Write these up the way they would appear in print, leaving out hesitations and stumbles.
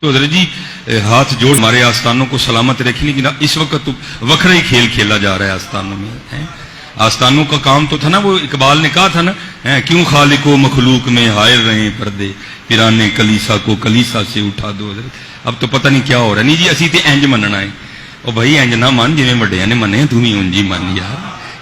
تو حضرت جی ہاتھ جوڑ ہمارے آستانوں کو سلامت رکھنے کی، اس وقت تو وکھرا ہی کھیل کھیلا جا رہا ہے آستانوں میں۔ آستانوں کا کام تو تھا نا، وہ اقبال نے کہا تھا نا، کیوں خالق و مخلوق میں حائر رہے پردے، پیرانے کلیسا کو کلیسا سے اٹھا دو۔ حضرت اب تو پتہ نہیں کیا ہو رہا ہے۔ نہیں جی اسی تے انج مننا ہے، او بھائی انج نہ من جویں وڈیاں نے منے، تو بھی انج ہی من یار،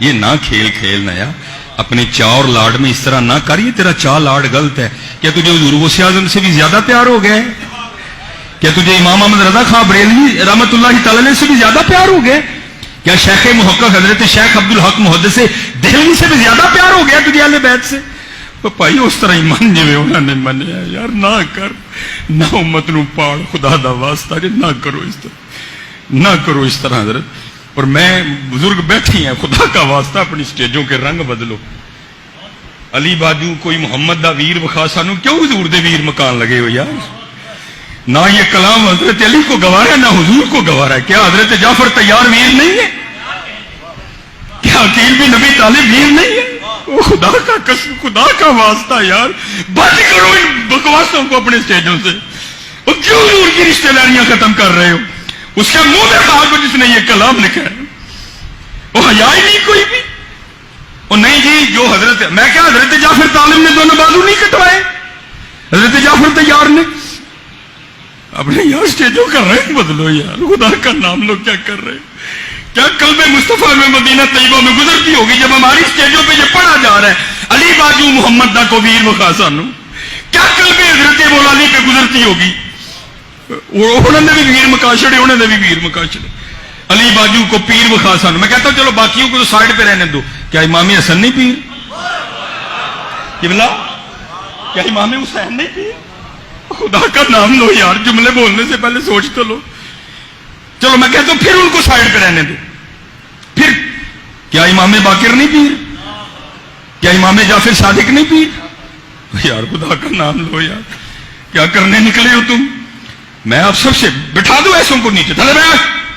یہ نہ کھیل کھیلنا یار، اپنے چاء اور لاڈ میں اس طرح نہ کر، یہ تیرا چاء لاڈ غلط ہے۔ کیا تجھے حضور غوث اعظم سے بھی زیادہ پیار ہو گیا ہے؟ کیا تجھے امام احمد رضا خان بریلوی رحمۃ اللہ تعالی سے بھی زیادہ پیار ہو گیا؟ کیا شیخ محقق حضرت شیخ عبد الحق محدث دہلوی سے بھی زیادہ پیار ہو گیا تجھے اہل بیت سے؟ تو بھائی اس طرح ہی من جویں انہوں نے منیا یار، نہ کر، نہ امت نو پاڑ، خدا دا واسطہ جی نہ کرو اس طرح، نہ کرو اس طرح حضرت۔ اور میں بزرگ بیٹھی ہیں، خدا کا واسطہ اپنی سٹیجوں کے رنگ بدلو۔ علی باجو کوئی محمد دا ویر وخا، سانو کیوں حضور دے ویر مکان لگے ہو یار؟ نہ یہ کلام حضرت علی کو گوارا ہے، نہ حضور کو گوارا ہے۔ کیا حضرت جعفر طیار ویر نہیں ہے؟ کیا عقیل بھی نبی طالب ویر نہیں ہے؟ او خدا کا قسم، خدا کا واسطہ یار بند کرو ان بکواسوں کو اپنے سٹیجوں سے۔ وہ کیوں حضور کی رشتہ داریاں ختم کر رہے ہو؟ اس کے منہ میں کھا کو جس نے یہ کلام لکھا ہے، وہ حیا ہی نہیں کوئی بھی۔ اور نہیں جی جو حضرت، میں کیا حضرت جعفر طالب نے دونوں بازو نہیں کٹوائے؟ حضرت جعفر طیار نے اپنے یار سٹیجوں کا رنگ بدلو یار، خدا کا نام لوگ کیا کر رہے ہیں؟ کیا قلب مصطفیٰ میں مدینہ طیبہ میں گزرتی ہوگی جب ہماری سٹیجوں پہ یہ پڑھا جا رہا ہے علی باجو محمد دا کو ویر وخا سانو؟ کیا قلب حضرت مولا علی پہ گزرتی ہوگی؟ انہوں نے بھی ویر مکا چھڑے، انہوں نے بھی ویر مکا چھڑے۔ علی باجو کو پیر وخا سانو۔ میں کہتا ہوں چلو باقیوں کو تو سائڈ پہ رہنے دو، کیا امام حسن نہیں پیر؟ قبلہ کیا امام حسین نہیں پیر؟ خدا کا نام لو یار، جملے بولنے سے پہلے سوچ تو لو۔ چلو میں کہتا ہوں پھر ان کو سائڈ پہ رہنے دو، پھر کیا امام باقر نہیں پیر؟ کیا امام جعفر صادق نہیں پیر؟ یار خدا کا نام لو یار، کیا کرنے نکلے ہو تم؟ میں آپ سب سے بٹھا دوں ایسوں کو نیچے، تھلے میں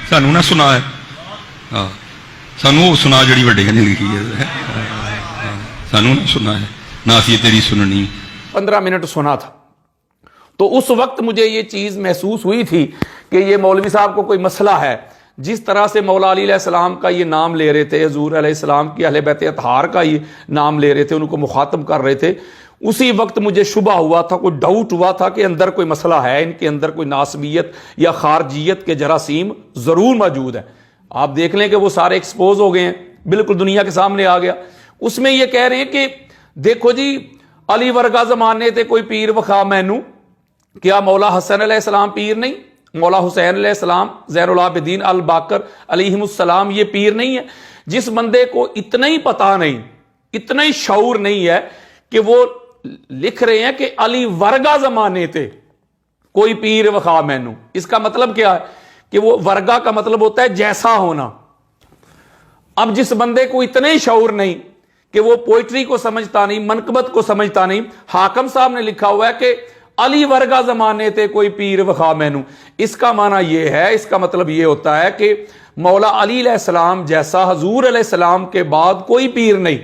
سانو نہ سنا ہے، سانو وہ سنا جڑی وڈیاں نے لکھی ہے، سانو نہ سنا ہے، نہ اسی تیری سننی۔ 15 منٹ سنا تھا تو اس وقت مجھے یہ چیز محسوس ہوئی تھی کہ یہ مولوی صاحب کو کوئی مسئلہ ہے۔ جس طرح سے مولا علی علیہ السلام کا یہ نام لے رہے تھے، حضور علیہ السلام کی اہل بیت اطہار کا یہ نام لے رہے تھے، ان کو مخاطب کر رہے تھے، اسی وقت مجھے شبہ ہوا تھا، کوئی ڈاؤٹ ہوا تھا کہ اندر کوئی مسئلہ ہے، ان کے اندر کوئی ناسبیت یا خارجیت کے جراثیم ضرور موجود ہے۔ آپ دیکھ لیں کہ وہ سارے ایکسپوز ہو گئے ہیں، بالکل دنیا کے سامنے آ گیا۔ اس میں یہ کہہ رہے ہیں کہ دیکھو جی علی ورگا زمانے تے کوئی پیر وخا مینو، کیا مولا حسن علیہ السلام پیر نہیں؟ مولا حسین علیہ السلام، زین العابدین الباقر علیہم السلام یہ پیر نہیں ہے؟ جس بندے کو اتنا ہی پتا نہیں، اتنا ہی شعور نہیں ہے کہ وہ لکھ رہے ہیں کہ علی ورگا زمانے تے کوئی پیر وخا مینو، اس کا مطلب کیا ہے کہ وہ ورگا کا مطلب ہوتا ہے جیسا ہونا۔ اب جس بندے کو اتنا ہی شعور نہیں کہ وہ پوئٹری کو سمجھتا نہیں، منقبت کو سمجھتا نہیں، حاکم صاحب نے لکھا ہوا ہے کہ علی ورگا زمانے تے کوئی پیر وخا مینو، اس کا معنی یہ ہے، اس کا مطلب یہ ہوتا ہے کہ مولا علی علیہ السلام جیسا حضور علیہ السلام کے بعد کوئی پیر نہیں۔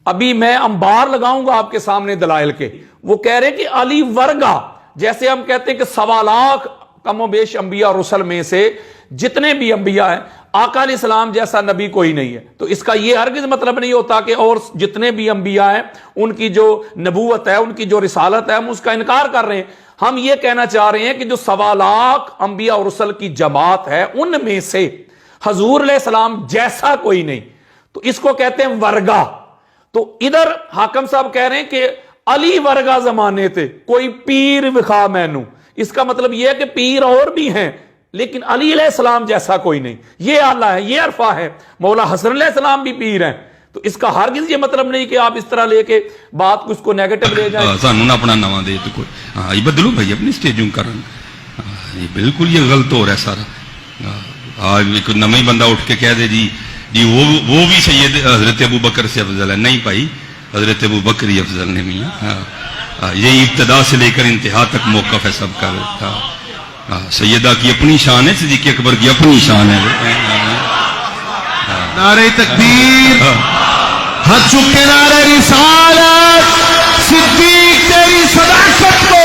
ابھی میں انبار لگاؤں گا آپ کے سامنے دلائل کے، وہ کہہ رہے کہ علی ورگا، جیسے ہم کہتے ہیں کہ 1.25 لاکھ کم و بیش انبیاء رسل میں سے جتنے بھی انبیاء ہیں، آقا علیہ السلام جیسا نبی کوئی نہیں ہے۔ تو اس کا یہ ہرگز مطلب نہیں ہوتا کہ اور جتنے بھی انبیاء ہیں ان کی جو نبوت ہے، ان کی جو رسالت ہے، ہم اس کا انکار کر رہے ہیں۔ ہم یہ کہنا چاہ رہے ہیں کہ جو 1.25 لاکھ انبیاء اور رسل کی جماعت ہے، ان میں سے حضور علیہ السلام جیسا کوئی نہیں، تو اس کو کہتے ہیں ورگا۔ تو ادھر حاکم صاحب کہہ رہے ہیں کہ علی ورگا زمانے تھے کوئی پیر وخا مینو، اس کا مطلب یہ ہے کہ پیر اور بھی ہیں لیکن علی علیہ السلام جیسا کوئی نہیں۔ یہ آلہ ہے، یہ عرفہ ہے، مولا حسن علیہ السلام بھی پیر ہیں۔ تو اس کا ہرگز یہ مطلب نہیں کہ آپ اس طرح لے کے بات کو اس کو نیگیٹو لے جائیں۔ سانو نہ اپنا نواں دے تو کوئی، ہاں یہ بدلو بھائی اپنی سٹیجوں کا رنگ، یہ بالکل یہ غلط ہو رہا ہے سارا۔ آج ایک نواں بندہ اٹھ کے کہہ دے جی وہ بھی سید حضرت ابو بکر سے افضل ہے، نہیں بھائی حضرت ابو بکر ہی افضل نے میاں، یہی ابتدا سے لے کر انتہا تک موقف ہے سب کا۔ سیدہ کی اپنی شان ہے، صدیق اکبر کی اپنی شان ہے۔ نعرہ تکبیر، ہاتھ چک کے نعرہ رسالت، صدیق تیری صداقت کو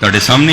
ਤੁਹਾਡੇ ਸਾਹਮਣੇ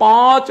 5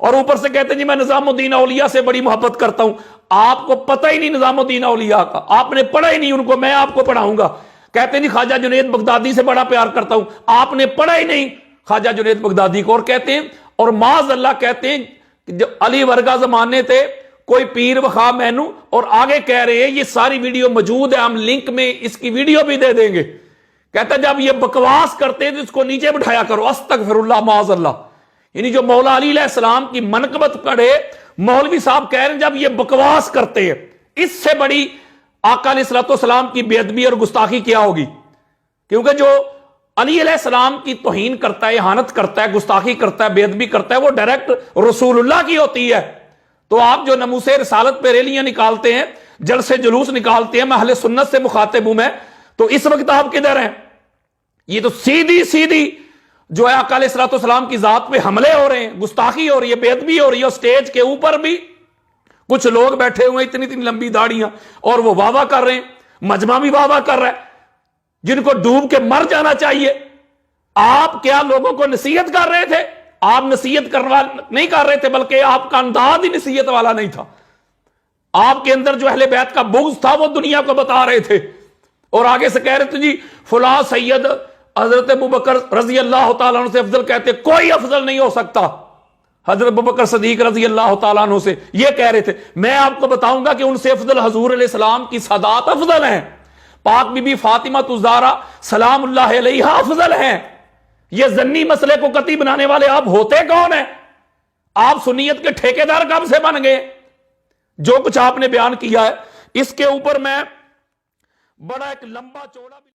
اور اوپر سے کہتے ہیں جی میں نظام الدین اولیاء سے بڑی محبت کرتا ہوں. آپ کو پتہ ہی نہیں نظام الدین اولیاء کا, آپ نے پڑھا ہی نہیں ان کو, میں آپ کو پڑھاؤں گا. کہتے ہیں جی خواجہ جنید بغدادی سے بڑا پیار کرتا ہوں, آپ نے پڑھا ہی نہیں خواجہ جنید بغدادی کو. اور کہتے ہیں, اور معاذ اللہ کہتے ہیں جو علی ورگا زمانے تھے کوئی پیر وخا مینو, اور آگے کہہ رہے ہیں یہ ساری ویڈیو موجود ہے, ہم لنک میں اس کی ویڈیو بھی دے دیں گے. کہتا ہے جب یہ بکواس کرتے ہیں تو اس کو نیچے بٹھایا کرو, استغفر اللہ معاذ اللہ. یعنی جو مولا علی علیہ السلام کی منقبت پڑھے مولوی صاحب کہہ رہے ہیں جب یہ بکواس کرتے ہیں, اس سے بڑی آقا علیہ الصلوۃ والسلام کی بے ادبی اور گستاخی کیا ہوگی. کیونکہ جو علی علیہ السلام کی توہین کرتا ہے, اہانت کرتا ہے, گستاخی کرتا ہے, بے ادبی کرتا ہے, وہ ڈائریکٹ رسول اللہ کی ہوتی ہے. تو آپ جو ناموس رسالت پہ ریلیاں نکالتے ہیں, جلسے جلوس نکالتے ہیں, میں اہل سنت سے مخاطب ہوں میں, تو اس وقت آپ کدھر ہیں؟ یہ تو سیدھی جو ہے آقا علیہ الصلوۃ والسلام کی ذات پہ حملے ہو رہے ہیں, گستاخی ہو رہی ہے, بے ادبی ہو رہی ہے. اور سٹیج کے اوپر بھی کچھ لوگ بیٹھے ہوئے ہیں اتنی لمبی داڑیاں, اور وہ واہ واہ کر رہے ہیں, مجمع بھی واہ واہ کر رہا ہے, جن کو ڈوب کے مر جانا چاہیے. آپ کیا لوگوں کو نصیحت کر رہے تھے؟ آپ نصیحت نہیں کر رہے تھے, بلکہ آپ کا انداز ہی نصیحت والا نہیں تھا. آپ کے اندر جو اہل بیت کا بغض تھا وہ دنیا کو بتا رہے تھے, اور آگے سے کہہ رہے تھے جی فلاں سید حضرت ابوبکر رضی اللہ تعالیٰ عنہ سے افضل, کہتے کوئی افضل نہیں ہو سکتا حضرت ابوبکر صدیق رضی اللہ تعالیٰ عنہ سے, یہ کہہ رہے تھے. میں آپ کو بتاؤں گا کہ ان سے افضل حضور علیہ السلام کی سادات افضل ہیں, پاک بی بی فاطمہ الزہرا سلام اللہ علیہا افضل ہیں. یہ ذنی مسئلے کو قطعی بنانے والے آپ ہوتے کون ہیں؟ آپ سنیت کے ٹھیکیدار کب سے بن گئے؟ جو کچھ آپ نے بیان کیا ہے اس کے اوپر میں بڑا ایک لمبا چوڑا